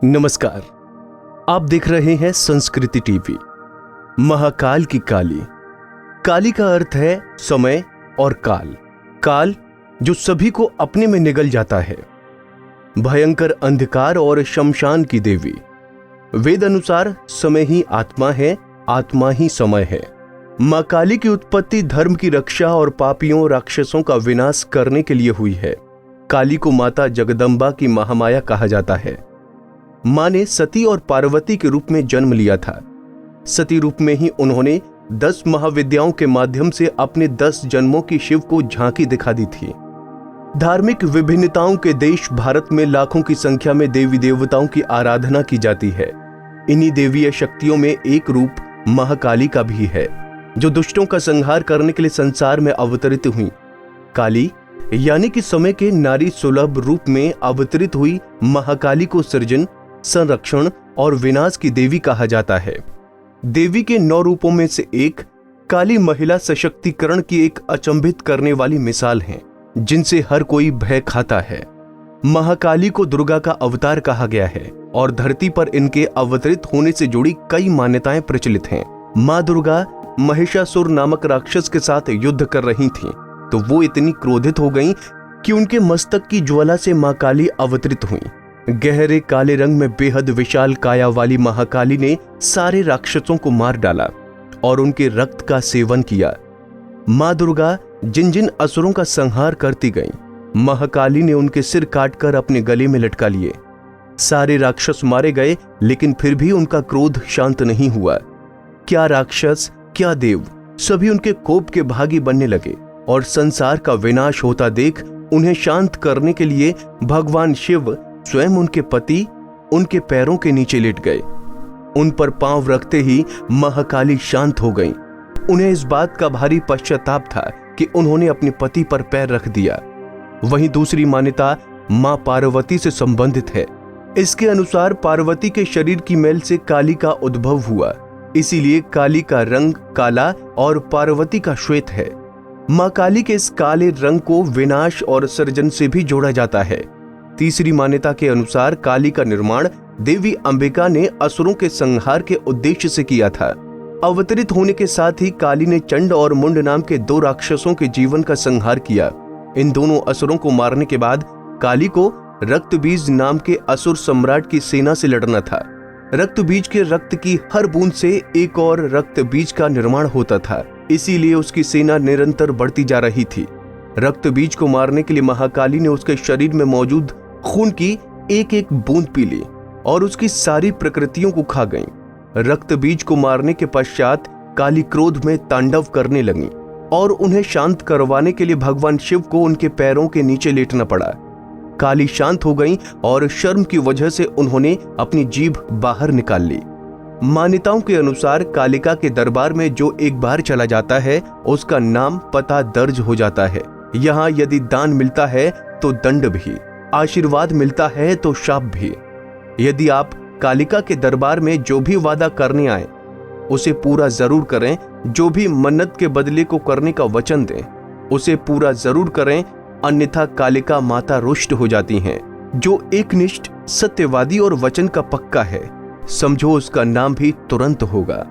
नमस्कार। आप देख रहे हैं संस्कृति टीवी। महाकाल की काली। काली का अर्थ है समय और काल। काल जो सभी को अपने में निगल जाता है। भयंकर अंधकार और शमशान की देवी। वेद अनुसार समय ही आत्मा है, आत्मा ही समय है। मां काली की उत्पत्ति धर्म की रक्षा और पापियों राक्षसों का विनाश करने के लिए हुई है। काली को माता जगदम्बा की महामाया कहा जाता है। मां ने सती और पार्वती के रूप में जन्म लिया था। सती रूप में ही उन्होंने 10 महाविद्याओं के माध्यम से अपने 10 जन्मों की शिव को झांकी दिखा दी थी। धार्मिक विभिन्नताओं के देश भारत में लाखों की संख्या में देवी देवताओं की आराधना की जाती है। इन्हीं देवीय शक्तियों में एक रूप महाकाली का भी है, जो दुष्टों का संहार करने के लिए संसार में अवतरित हुई। काली यानी कि समय के नारी सुलभ रूप में अवतरित हुई महाकाली को सृजन, संरक्षण और विनाश की देवी कहा जाता है। देवी के 9 रूपों में से एक काली महिला सशक्तिकरण की एक अचंभित करने वाली मिसाल है, जिनसे हर कोई भय खाता है। महाकाली को दुर्गा का अवतार कहा गया है और धरती पर इनके अवतरित होने से जुड़ी कई मान्यताएं प्रचलित हैं। मां दुर्गा महिषासुर नामक राक्षस के साथ युद्ध कर रही थीं, तो वो इतनी क्रोधित हो गईं कि उनके मस्तक की ज्वाला से मां काली अवतरित हुई। गहरे काले रंग में बेहद विशाल काया वाली महाकाली ने सारे राक्षसों को मार डाला और उनके रक्त का सेवन किया। मां दुर्गा जिन जिन असुरों का संहार करती गईं, महाकाली ने उनके सिर काटकर अपने गले में लटका लिए। सारे राक्षस मारे गए, लेकिन फिर भी उनका क्रोध शांत नहीं हुआ। क्या राक्षस, क्या देव, सभी उनके कोप के भागी बनने लगे और संसार का विनाश होता देख उन्हें शांत करने के लिए भगवान शिव स्वयं उनके पति उनके पैरों के नीचे लेट गए। उन पर पांव रखते ही महाकाली शांत हो गईं। उन्हें इस बात का भारी पश्चाताप था कि उन्होंने अपने पति पर पैर रख दिया। वहीं दूसरी मान्यता मां पार्वती से संबंधित है। इसके अनुसार पार्वती के शरीर की मैल से काली का उद्भव हुआ, इसीलिए काली का रंग काला और पार्वती का श्वेत है। मां काली के इस काले रंग को विनाश और सृजन से भी जोड़ा जाता है। तीसरी मान्यता के अनुसार काली का निर्माण देवी अंबिका ने असुरों के संहार के उद्देश्य से किया था। अवतरित होने के साथ ही काली ने चंड और मुंड नाम के 2 राक्षसों के जीवन का संहार किया। इन दोनों असुरों को मारने के बाद काली को रक्तबीज नाम के असुर सम्राट की सेना से लड़ना था। रक्तबीज के रक्त की हर बूंद से एक और रक्तबीज का निर्माण होता था, इसीलिए उसकी सेना निरंतर बढ़ती जा रही थी। रक्तबीज को मारने के लिए महाकाली ने उसके शरीर में मौजूद खून की एक एक बूंद पी ली और उसकी सारी प्रकृतियों को खा गईं। रक्तबीज को मारने के पश्चात काली क्रोध में तांडव करने लगी और उन्हें शांत करवाने के लिए भगवान शिव को उनके पैरों के नीचे लेटना पड़ा। काली शांत हो गईं और शर्म की वजह से उन्होंने अपनी जीभ बाहर निकाल ली। मान्यताओं के अनुसार कालिका के दरबार में जो एक बार चला जाता है, उसका नाम पता दर्ज हो जाता है। यहाँ यदि दान मिलता है तो दंड भी, आशीर्वाद मिलता है तो शाप भी। यदि आप कालिका के दरबार में जो भी वादा करने आए उसे पूरा जरूर करें। जो भी मन्नत के बदले को करने का वचन दें उसे पूरा जरूर करें, अन्यथा कालिका माता रुष्ट हो जाती हैं। जो एकनिष्ठ, सत्यवादी और वचन का पक्का है, समझो उसका नाम भी तुरंत होगा।